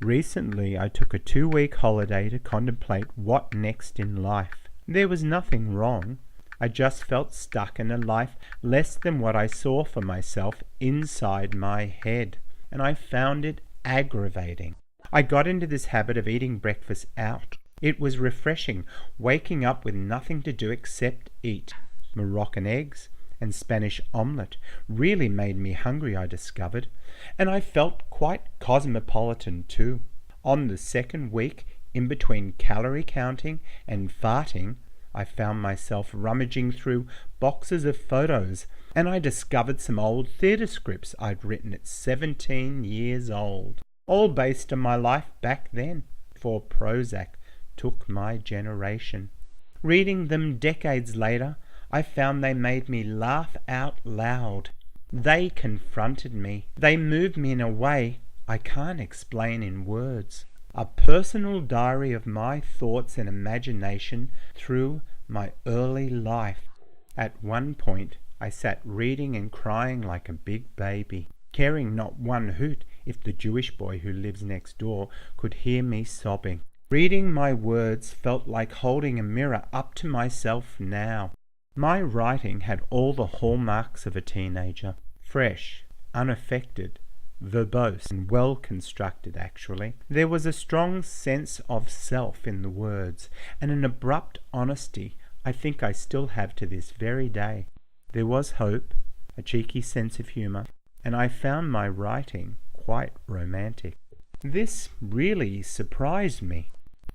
Recently I took a 2-week holiday to contemplate what next in life. There was nothing wrong. I just felt stuck in a life less than what I saw for myself inside my head, and I found it aggravating. I got into this habit of eating breakfast out. It was refreshing, waking up with nothing to do except eat. Moroccan eggs and Spanish omelette really made me hungry, I discovered, and I felt quite cosmopolitan too. On the second week, in between calorie counting and farting, I found myself rummaging through boxes of photos, and I discovered some old theatre scripts I'd written at 17 years old, all based on my life back then, before Prozac took my generation. Reading them decades later, I found they made me laugh out loud. They confronted me. They moved me in a way I can't explain in words. A personal diary of my thoughts and imagination through my early life. At one point, I sat reading and crying like a big baby, caring not one hoot if the Jewish boy who lives next door could hear me sobbing. Reading my words felt like holding a mirror up to myself now. My writing had all the hallmarks of a teenager. Fresh, unaffected, verbose, and well constructed actually. There was a strong sense of self in the words, and an abrupt honesty I think I still have to this very day. There was hope, a cheeky sense of humour, and I found my writing quite romantic. This really surprised me.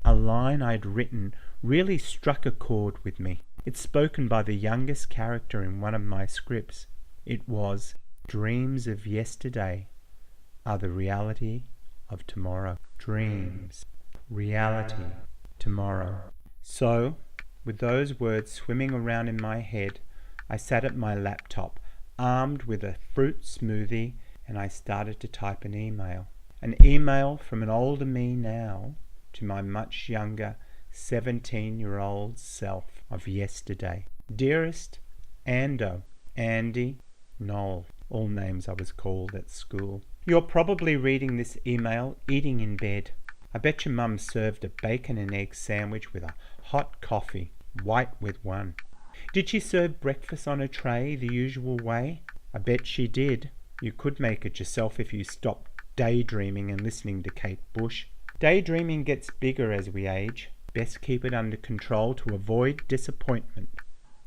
A line I'd written really struck a chord with me. It's spoken by the youngest character in one of my scripts. It was, "Dreams of yesterday are the reality of tomorrow." Dreams, reality, tomorrow. So, with those words swimming around in my head, I sat at my laptop, armed with a fruit smoothie, and I started to type an email. An email from an older me now to my much younger 17-year-old self of yesterday. Dearest Ando, Andy, Noel, all names I was called at school. You're probably reading this email eating in bed. I bet your mum served a bacon and egg sandwich with a hot coffee, white with one. Did she serve breakfast on a tray the usual way? I bet she did. You could make it yourself if you stopped daydreaming and listening to Kate Bush. Daydreaming gets bigger as we age. Best keep it under control to avoid disappointment.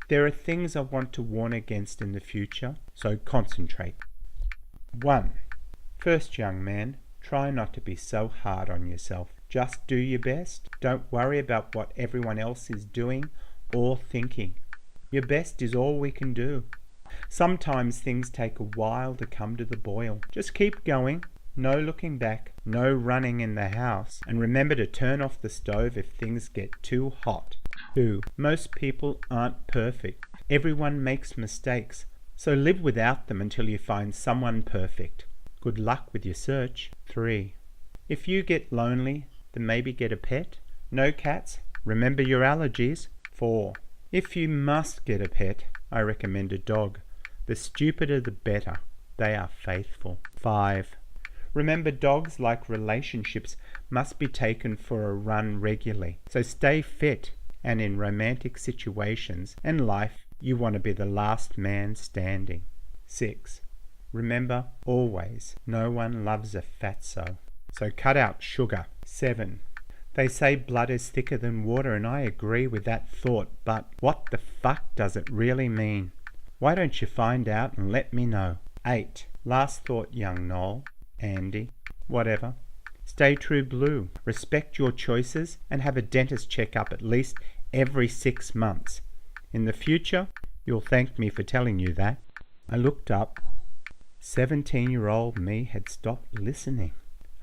There are things I want to warn against in the future, so concentrate. 1. First, young man, try not to be so hard on yourself. Just do your best. Don't worry about what everyone else is doing or thinking. Your best is all we can do. Sometimes things take a while to come to the boil. Just keep going. No looking back, no running in the house, and remember to turn off the stove if things get too hot. 2. Most people aren't perfect. Everyone makes mistakes, so live without them until you find someone perfect. Good luck with your search. 3. If you get lonely, then maybe get a pet. No cats, remember your allergies. 4. If you must get a pet, I recommend a dog. The stupider the better. They are faithful. 5. Remember, dogs, like relationships, must be taken for a run regularly. So stay fit, and in romantic situations and life, you want to be the last man standing. 6. Remember, always, no one loves a fatso. So cut out sugar. 7. They say blood is thicker than water, and I agree with that thought, but what the fuck does it really mean? Why don't you find out and let me know? 8. Last thought, young Noel. Andy, whatever. Stay true blue. Respect your choices and have a dentist checkup at least every 6 months. In the future, you'll thank me for telling you that. I looked up. 17-year-old me had stopped listening.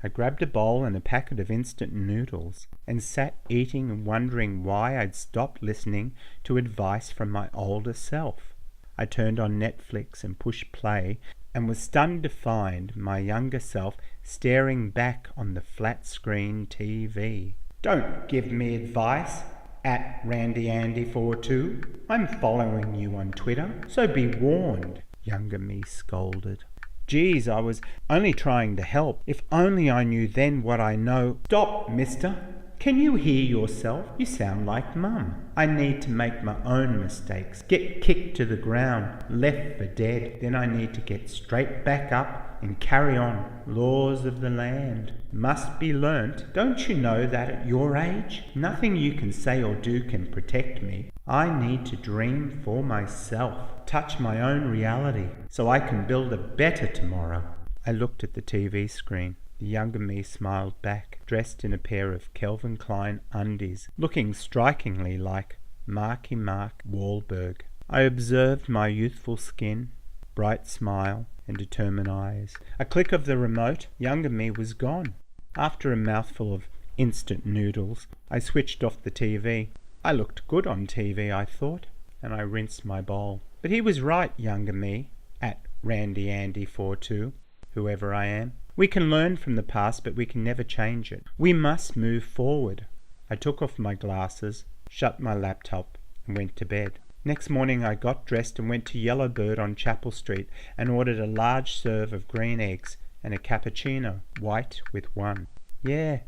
I grabbed a bowl and a packet of instant noodles and sat eating and wondering why I'd stopped listening to advice from my older self. I turned on Netflix and pushed play and was stunned to find my younger self staring back on the flat-screen TV. Don't give me advice, @RandyAndy42. I'm following you on Twitter, so be warned, younger me scolded. Geez, I was only trying to help. If only I knew then what I know. Stop, mister. Can you hear yourself? You sound like Mum. I need to make my own mistakes. Get kicked to the ground, left for dead. Then I need to get straight back up and carry on. Laws of the land must be learnt. Don't you know that at your age? Nothing you can say or do can protect me. I need to dream for myself, touch my own reality, so I can build a better tomorrow. I looked at the TV screen. The younger me smiled back, dressed in a pair of Calvin Klein undies, looking strikingly like Marky Mark Wahlberg. I observed my youthful skin, bright smile, and determined eyes. A click of the remote, younger me was gone. After a mouthful of instant noodles, I switched off the TV. I looked good on TV, I thought, and I rinsed my bowl. But he was right, younger me, at RandyAndy42, whoever I am. We can learn from the past, but we can never change it. We must move forward. I took off my glasses, shut my laptop, and went to bed. Next morning I got dressed and went to Yellowbird on Chapel Street and ordered a large serve of green eggs and a cappuccino, white with one. Yeah,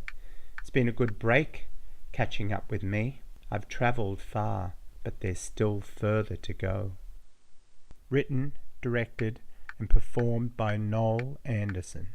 it's been a good break catching up with me. I've travelled far, but there's still further to go. Written, directed, and performed by Noel Anderson.